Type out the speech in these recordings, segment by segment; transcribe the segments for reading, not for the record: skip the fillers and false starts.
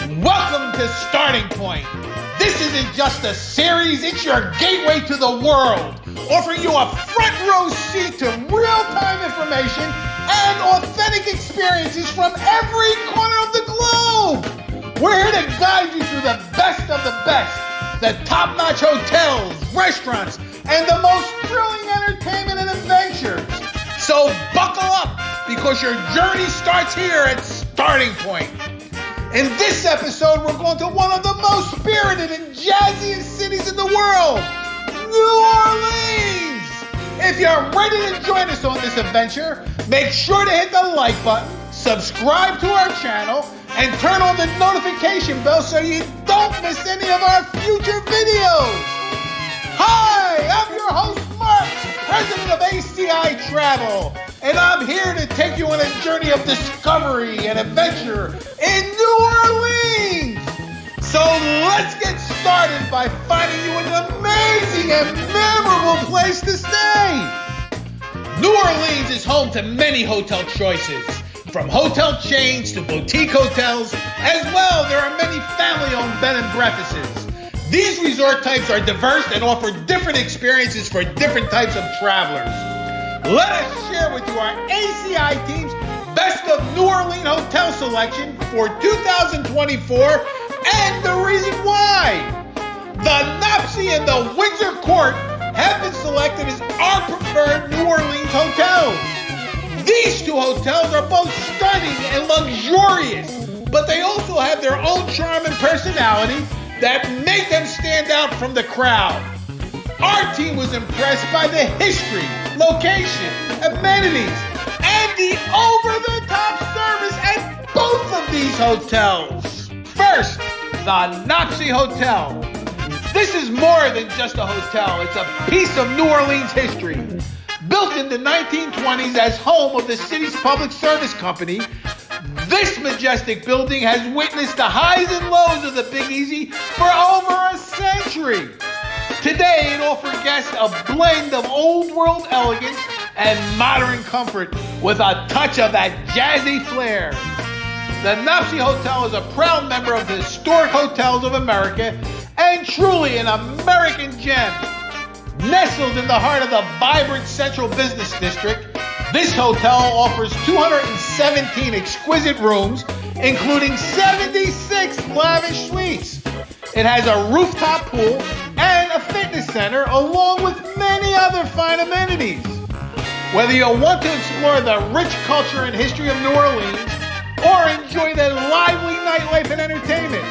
Welcome to Starting Point. This isn't just a series, it's your gateway to the world, offering you a front row seat to real-time information and authentic experiences from every corner of the globe. We're here to guide you through the best of the best, the top-notch hotels, restaurants, and the most thrilling entertainment and adventures. So buckle up, because your journey starts here at Starting Point. In this episode, we're going to one of the most spirited and jazziest cities in the world, New Orleans! If you're ready to join us on this adventure, make sure to hit the like button, subscribe to our channel, and turn on the notification bell so you don't miss any of our future videos. Hi, I'm your host, Mark, president of ACI Travel, and I'm here to take you on a journey of discovery and adventure in New Orleans. So let's get started by finding you an amazing and memorable place to stay. New Orleans is home to many hotel choices, from hotel chains to boutique hotels. As well, there are many family-owned bed and breakfasts. These resort types are diverse and offer different experiences for different types of travelers. Let us share with you our ACI team's Best of New Orleans Hotel Selection for 2024 and the reason why. The Nopsey and the Windsor Court have been selected as our preferred New Orleans hotels. These two hotels are both stunning and luxurious, but they also have their own charm and personality that make them stand out from the crowd. Our team was impressed by the history, location, amenities, and the over-the-top service at both of these hotels. First, the Nopsey Hotel. This is more than just a hotel. It's a piece of New Orleans history. Built in the 1920s as home of the city's public service company, this majestic building has witnessed the highs and lows of the Big Easy for over a century. Today, it offers guests a blend of old-world elegance and modern comfort with a touch of that jazzy flair. The Nopsey Hotel is a proud member of the Historic Hotels of America and truly an American gem. Nestled in the heart of the vibrant Central Business District, this hotel offers 217 exquisite rooms, including 76 lavish suites. It has a rooftop pool and a fitness center, along with many other fine amenities. Whether you want to explore the rich culture and history of New Orleans or enjoy the lively nightlife and entertainment,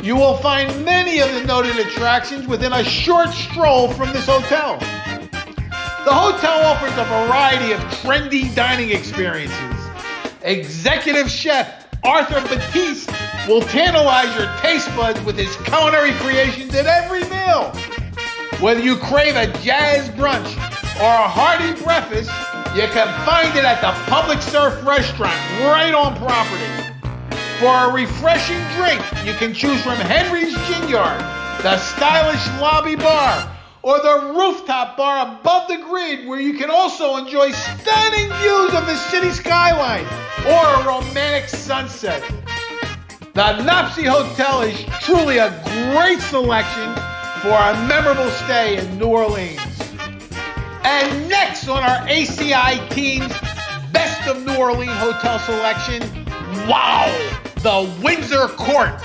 you will find many of the noted attractions within a short stroll from this hotel. The hotel offers a variety of trendy dining experiences. Executive chef Arthur Batiste will tantalize your taste buds with his culinary creations at every meal. Whether you crave a jazz brunch or a hearty breakfast, you can find it at the Public Surf Restaurant right on property. For a refreshing drink, you can choose from Henry's Gin Yard, the stylish lobby bar, or the rooftop bar above the grid, where you can also enjoy stunning views of the city skyline or a romantic sunset. The Nopsey Hotel is truly a great selection for a memorable stay in New Orleans. And next on our ACI team's Best of New Orleans Hotel Selection, wow, the Windsor Court.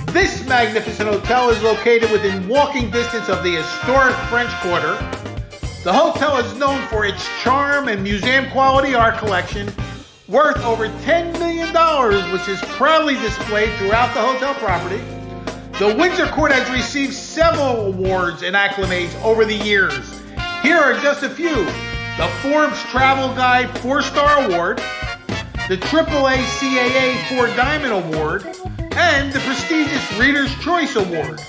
This magnificent hotel is located within walking distance of the historic French Quarter. The hotel is known for its charm and museum-quality art collection, worth over $10 million, which is proudly displayed throughout the hotel property. The Windsor Court has received several awards and acclamations over the years. Here are just a few: the Forbes Travel Guide 4-Star Award, the AAA CAA 4-Diamond Award, and the prestigious Reader's Choice Award.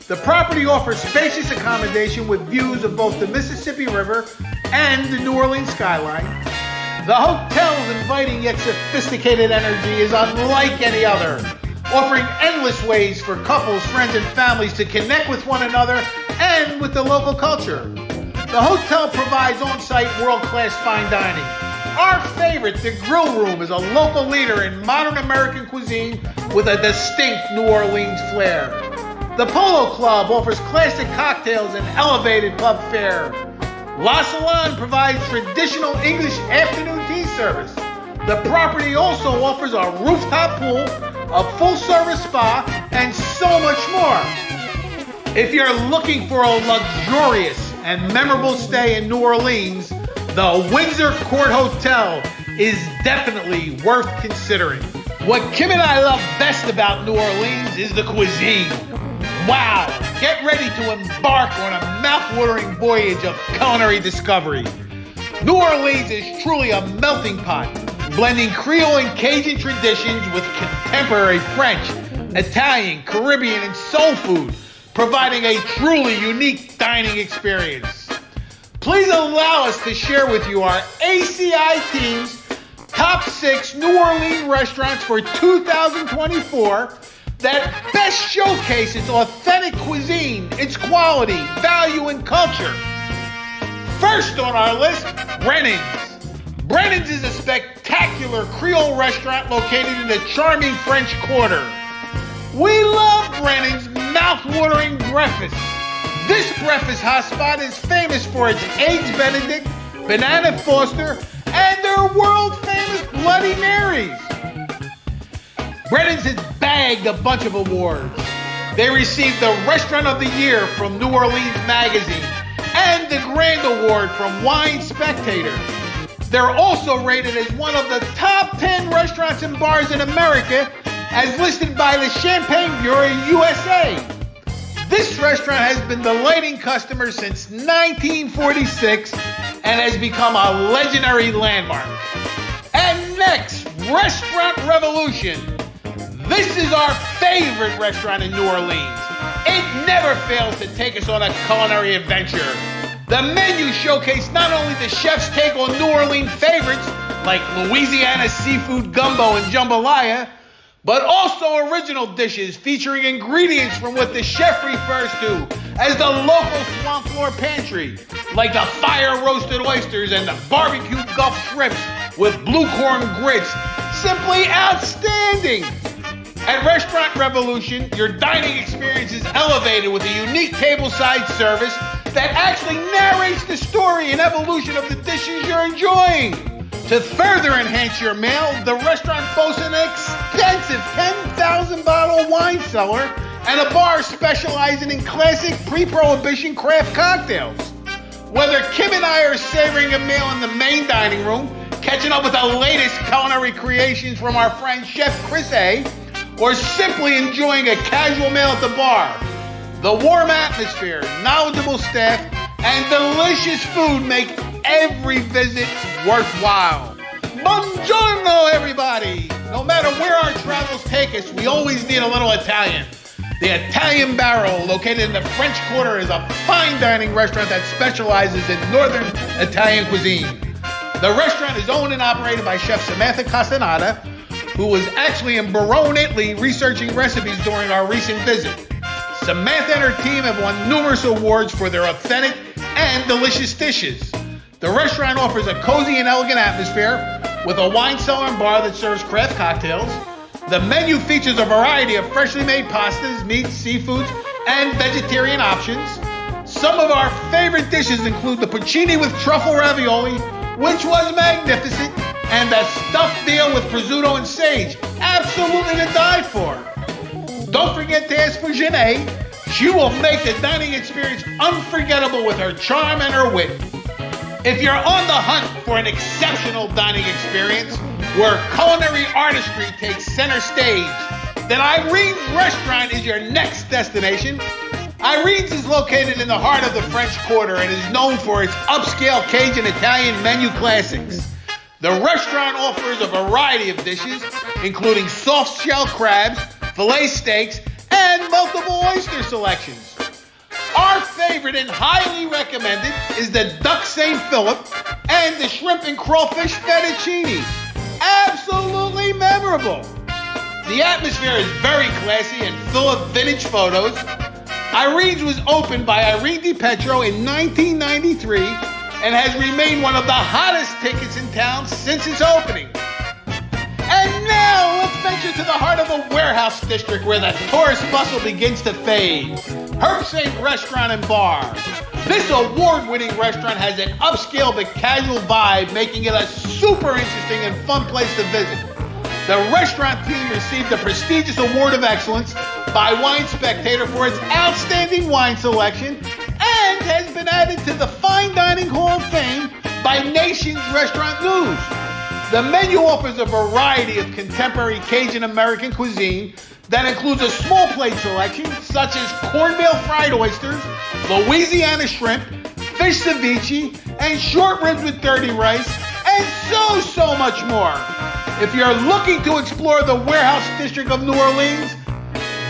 The property offers spacious accommodation with views of both the Mississippi River and the New Orleans skyline. The hotel's inviting yet sophisticated energy is unlike any other, offering endless ways for couples, friends, and families to connect with one another and with the local culture. The hotel provides on-site world-class fine dining, Our favorite, the Grill Room, is a local leader in modern American cuisine with a distinct New Orleans flair. The Polo Club offers classic cocktails and elevated pub fare. La Salon provides traditional English afternoon tea service. The property also offers a rooftop pool, a full-service spa, and so much more. If you're looking for a luxurious and memorable stay in New Orleans, the Windsor Court Hotel is definitely worth considering. What Kim and I love best about New Orleans is the cuisine. Wow! Get ready to embark on a mouth-watering voyage of culinary discovery. New Orleans is truly a melting pot, blending Creole and Cajun traditions with contemporary French, Italian, Caribbean, and soul food, providing a truly unique dining experience. Please allow us to share with you our ACI team's top 6 New Orleans restaurants for 2024 that best showcases authentic cuisine, its quality, value, and culture. First on our list, Brennan's. Brennan's is a spectacular Creole restaurant located in the charming French Quarter. We love Brennan's mouth-watering breakfast. This breakfast hotspot is famous for its Eggs Benedict, Banana Foster, and their world-famous Bloody Marys. Brennan's has bagged a bunch of awards. They received the Restaurant of the Year from New Orleans Magazine and the Grand Award from Wine Spectator. They're also rated as one of the top 10 restaurants and bars in America, as listed by the Champagne Bureau USA. This restaurant has been delighting customers since 1946 and has become a legendary landmark. And next, Restaurant Revolution. This is our favorite restaurant in New Orleans. It never fails to take us on a culinary adventure. The menu showcases not only the chef's take on New Orleans favorites like Louisiana seafood gumbo and jambalaya, but also original dishes featuring ingredients from what the chef refers to as the local swamp floor pantry, like the fire-roasted oysters and the barbecue Gulf shrimps with blue corn grits. Simply outstanding! At Restaurant Revolution, your dining experience is elevated with a unique tableside service that actually narrates the story and evolution of the dishes you're enjoying. To further enhance your meal, the restaurant boasts an extensive 10,000 bottle wine cellar and a bar specializing in classic pre-prohibition craft cocktails. Whether Kim and I are savoring a meal in the main dining room, catching up with the latest culinary creations from our friend Chef Chris A., or simply enjoying a casual meal at the bar, the warm atmosphere, knowledgeable staff, and delicious food make every visit worthwhile. Buongiorno, everybody! No matter where our travels take us, we always need a little Italian. The Italian Barrel, located in the French Quarter, is a fine dining restaurant that specializes in northern Italian cuisine. The restaurant is owned and operated by Chef Samantha Castaneda, who was actually in Verona, Italy, researching recipes during our recent visit. Samantha and her team have won numerous awards for their authentic and delicious dishes. The restaurant offers a cozy and elegant atmosphere with a wine cellar and bar that serves craft cocktails. The menu features a variety of freshly made pastas, meats, seafoods, and vegetarian options. Some of our favorite dishes include the puccini with truffle ravioli, which was magnificent, and the stuffed veal with prosciutto and sage, absolutely to die for. Don't forget to ask for Janae. She will make the dining experience unforgettable with her charm and her wit. If you're on the hunt for an exceptional dining experience where culinary artistry takes center stage, then Irene's Restaurant is your next destination. Irene's is located in the heart of the French Quarter and is known for its upscale Cajun Italian menu classics. The restaurant offers a variety of dishes, including soft shell crabs, filet steaks, and multiple oyster selections. Our favorite and highly recommended is the Duck St. Philip and the shrimp and crawfish fettuccine. Absolutely memorable. The atmosphere is very classy and full of vintage photos. Irene's was opened by Irene DiPetro in 1993 and has remained one of the hottest tickets in town since its opening. And now let's venture to the heart of the warehouse district where the tourist bustle begins to fade. Herbsaint Restaurant and Bar. This award-winning restaurant has an upscale but casual vibe, making it a super interesting and fun place to visit. The restaurant team received the prestigious Award of Excellence by Wine Spectator for its outstanding wine selection and has been added to the Fine Dining Hall of Fame by Nation's Restaurant News. The menu offers a variety of contemporary Cajun American cuisine that includes a small plate selection such as cornmeal fried oysters, Louisiana shrimp, fish ceviche, and short ribs with dirty rice, and so much more. If you're looking to explore the warehouse district of New Orleans,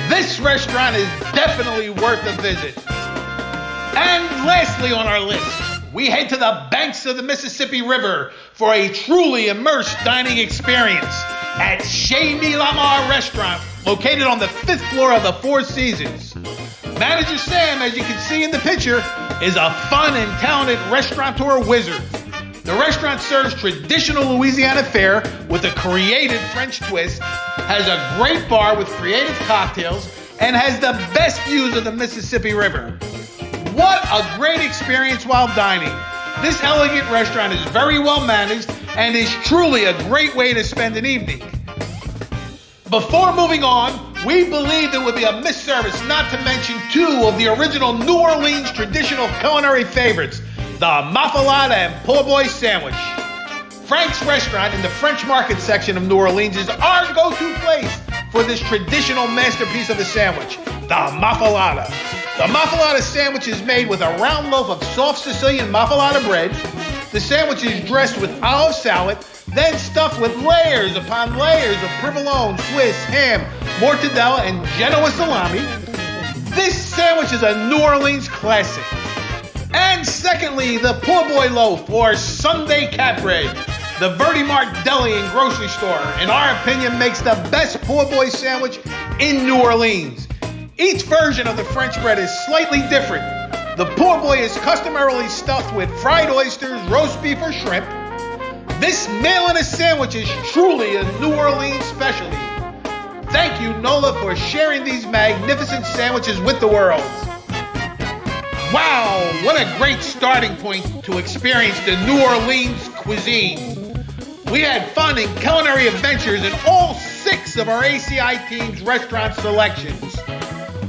this restaurant is definitely worth a visit. And lastly on our list, we head to the banks of the Mississippi River for a truly immersed dining experience at Chez Milamar Restaurant, located on the 5th floor of the Four Seasons. Manager Sam, as you can see in the picture, is a fun and talented restaurateur wizard. The restaurant serves traditional Louisiana fare with a creative French twist, has a great bar with creative cocktails, and has the best views of the Mississippi River. What a great experience while dining. This elegant restaurant is very well managed and is truly a great way to spend an evening. Before moving on, we believed it would be a misservice not to mention two of the original New Orleans traditional culinary favorites, the muffaletta and po' boy sandwich. Frank's Restaurant in the French Market section of New Orleans is our go-to place for this traditional masterpiece of a sandwich, the muffaletta. The muffaletta sandwich is made with a round loaf of soft Sicilian muffaletta bread. The sandwich is dressed with olive salad, then stuffed with layers upon layers of provolone, Swiss, ham, mortadella, and Genoa salami. This sandwich is a New Orleans classic. And secondly, the po' boy loaf, or Sunday cat bread. The Verdi Mart Deli and Grocery Store, in our opinion, makes the best po' boy sandwich in New Orleans. Each version of the French bread is slightly different. The po' boy is customarily stuffed with fried oysters, roast beef, or shrimp. This meal in a sandwich is truly a New Orleans specialty. Thank you, NOLA, for sharing these magnificent sandwiches with the world. Wow, what a great starting point to experience the New Orleans cuisine. We had fun and culinary adventures in all 6 of our ACI team's restaurant selections.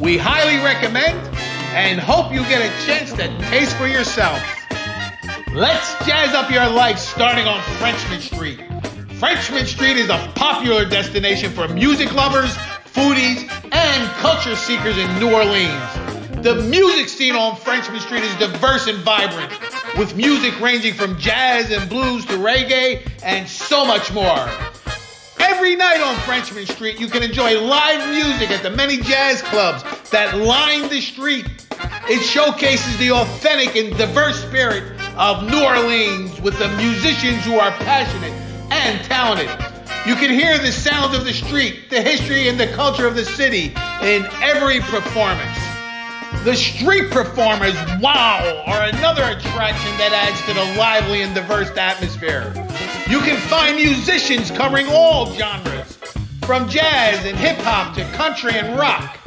We highly recommend and hope you get a chance to taste for yourself. Let's jazz up your life starting on Frenchmen Street. Frenchmen Street is a popular destination for music lovers, foodies, and culture seekers in New Orleans. The music scene on Frenchmen Street is diverse and vibrant, with music ranging from jazz and blues to reggae and so much more. Every night on Frenchmen Street, you can enjoy live music at the many jazz clubs that line the street. It showcases the authentic and diverse spirit of New Orleans with the musicians who are passionate and talented. You can hear the sounds of the street, the history and the culture of the city in every performance. The street performers, wow, are another attraction that adds to the lively and diverse atmosphere. You can find musicians covering all genres, from jazz and hip-hop to country and rock.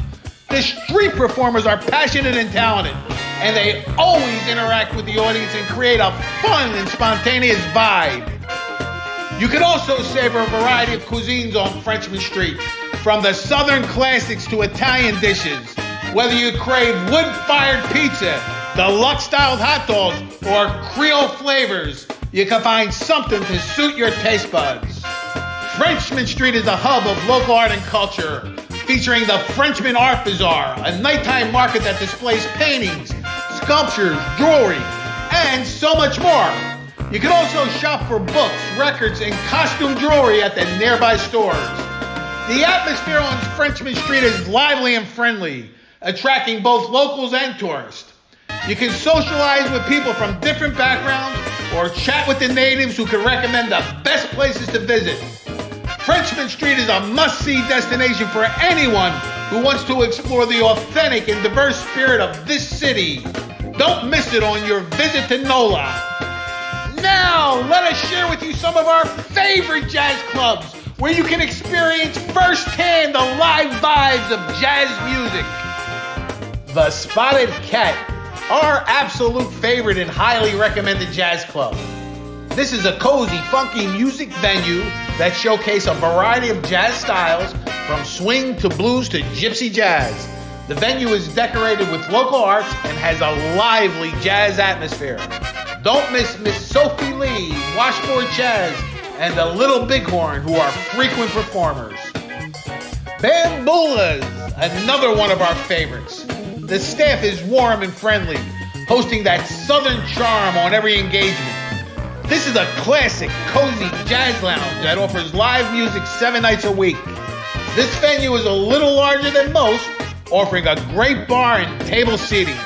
The street performers are passionate and talented, and they always interact with the audience and create a fun and spontaneous vibe. You can also savor a variety of cuisines on Frenchmen Street, from the Southern classics to Italian dishes. Whether you crave wood-fired pizza, deluxe-styled hot dogs, or Creole flavors, you can find something to suit your taste buds. Frenchmen Street is a hub of local art and culture, featuring the Frenchman Art Bazaar, a nighttime market that displays paintings, sculptures, jewelry, and so much more. You can also shop for books, records, and costume jewelry at the nearby stores. The atmosphere on Frenchmen Street is lively and friendly, attracting both locals and tourists. You can socialize with people from different backgrounds or chat with the natives who can recommend the best places to visit. Frenchmen Street is a must-see destination for anyone who wants to explore the authentic and diverse spirit of this city. Don't miss it on your visit to NOLA. now, let us share with you some of our favorite jazz clubs where you can experience firsthand the live vibes of jazz music. The Spotted Cat, our absolute favorite and highly recommended jazz club. This is a cozy, funky music venue that showcases a variety of jazz styles from swing to blues to gypsy jazz. The venue is decorated with local arts and has a lively jazz atmosphere. Don't miss Miss Sophie Lee, Washboard Chaz, and the Little Bighorn, who are frequent performers. Bambula's, another one of our favorites. The staff is warm and friendly, hosting that southern charm on every engagement. This is a classic, cozy jazz lounge that offers live music 7 nights a week. This venue is a little larger than most, offering a great bar and table seating.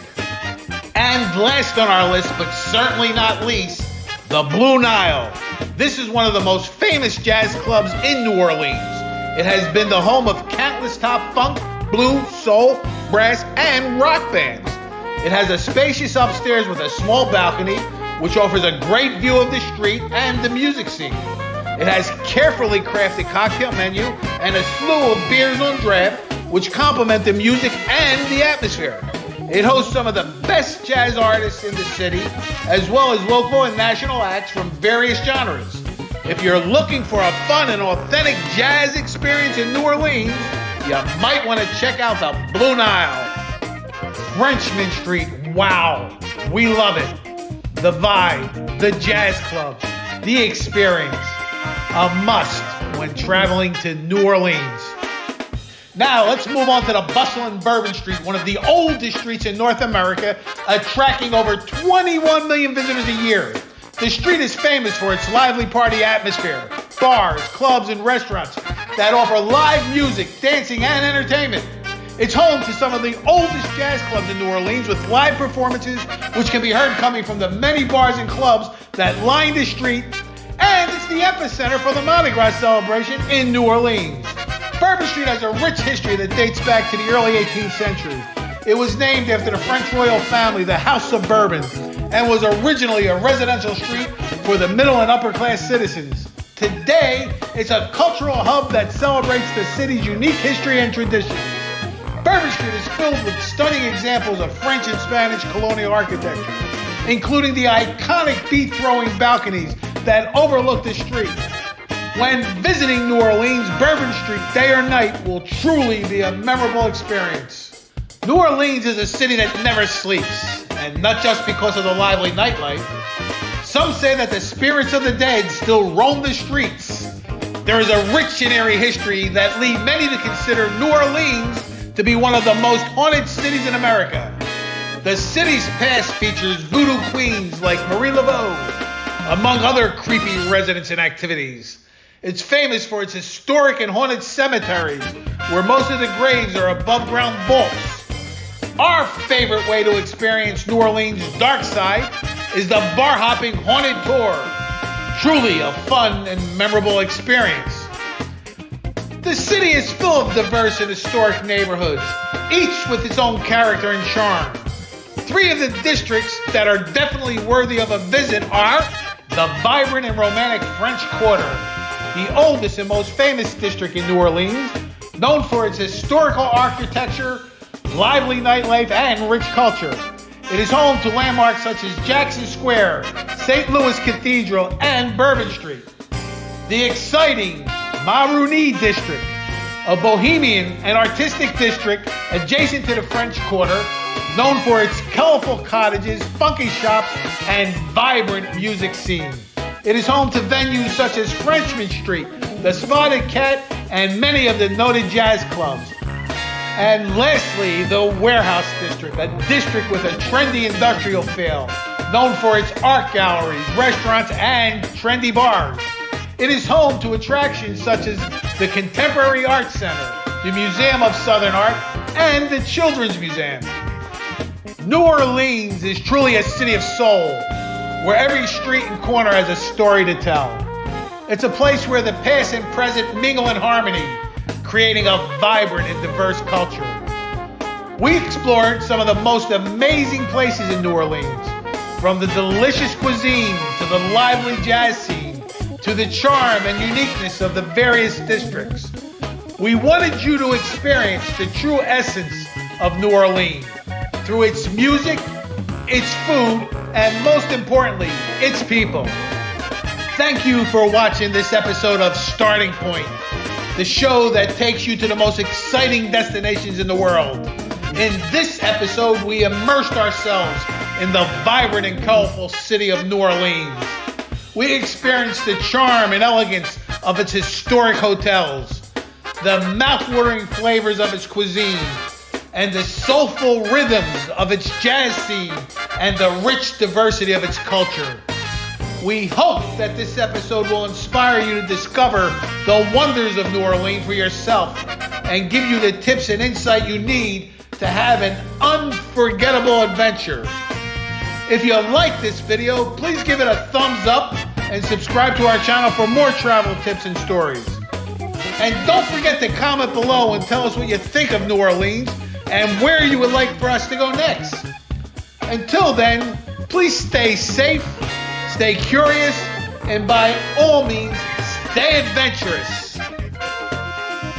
And last on our list, but certainly not least, the Blue Nile. This is one of the most famous jazz clubs in New Orleans. It has been the home of countless top funk, blues, soul, brass, and rock bands. It has a spacious upstairs with a small balcony, which offers a great view of the street and the music scene. It has carefully crafted cocktail menu and a slew of beers on draft, which complement the music and the atmosphere. It hosts some of the best jazz artists in the city, as well as local and national acts from various genres. If you're looking for a fun and authentic jazz experience in New Orleans, you might want to check out the Blue Nile. Frenchman Street, wow, we love it. The vibe, the jazz club, the experience, a must when traveling to New Orleans. Now let's move on to the bustling Bourbon Street, one of the oldest streets in North America, attracting over 21 million visitors a year. The street is famous for its lively party atmosphere, bars, clubs, and restaurants that offer live music, dancing, and entertainment. It's home to some of the oldest jazz clubs in New Orleans with live performances which can be heard coming from the many bars and clubs that line the street, and it's the epicenter for the Mardi Gras celebration in New Orleans. Bourbon Street has a rich history that dates back to the early 18th century. It was named after the French royal family, the House of Bourbon, and was originally a residential street for the middle and upper class citizens. Today, it's a cultural hub that celebrates the city's unique history and traditions. Bourbon Street is filled with stunning examples of French and Spanish colonial architecture, including the iconic bead-throwing balconies that overlook the street. When visiting New Orleans, Bourbon Street, day or night, will truly be a memorable experience. New Orleans is a city that never sleeps, and not just because of the lively nightlife. Some say that the spirits of the dead still roam the streets. There is a rich and airy history that lead many to consider New Orleans to be one of the most haunted cities in America. The city's past features voodoo queens like Marie Laveau, among other creepy residents and activities. It's famous for its historic and haunted cemeteries, where most of the graves are above-ground vaults. Our favorite way to experience New Orleans' dark side is the bar-hopping haunted tour. Truly a fun and memorable experience. The city is full of diverse and historic neighborhoods, each with its own character and charm. 3 of the districts that are definitely worthy of a visit are the vibrant and romantic French Quarter, the oldest and most famous district in New Orleans, known for its historical architecture, lively nightlife, and rich culture. It is home to landmarks such as Jackson Square, St. Louis Cathedral, and Bourbon Street. The exciting Marigny District, a bohemian and artistic district adjacent to the French Quarter, known for its colorful cottages, funky shops, and vibrant music scene. It is home to venues such as Frenchman Street, the Spotted Cat, and many of the noted jazz clubs. And lastly, the Warehouse District, a district with a trendy industrial feel, known for its art galleries, restaurants, and trendy bars. It is home to attractions such as the Contemporary Art Center, the Museum of Southern Art, and the Children's Museum. New Orleans is truly a city of soul, where every street and corner has a story to tell. It's a place where the past and present mingle in harmony, creating a vibrant and diverse culture. We explored some of the most amazing places in New Orleans. From the delicious cuisine to the lively jazz scene to the charm and uniqueness of the various districts, we wanted you to experience the true essence of New Orleans through its music, its food, and most importantly, its people. Thank you for watching this episode of Starting Point, the show that takes you to the most exciting destinations in the world. In this episode, we immersed ourselves in the vibrant and colorful city of New Orleans. We experienced the charm and elegance of its historic hotels, the mouth-watering flavors of its cuisine, and the soulful rhythms of its jazz scene, and the rich diversity of its culture. We hope that this episode will inspire you to discover the wonders of New Orleans for yourself and give you the tips and insight you need to have an unforgettable adventure. If you like this video, please give it a thumbs up and subscribe to our channel for more travel tips and stories. And don't forget to comment below and tell us what you think of New Orleans and where you would like for us to go next. Until then, please stay safe, stay curious, and by all means, stay adventurous.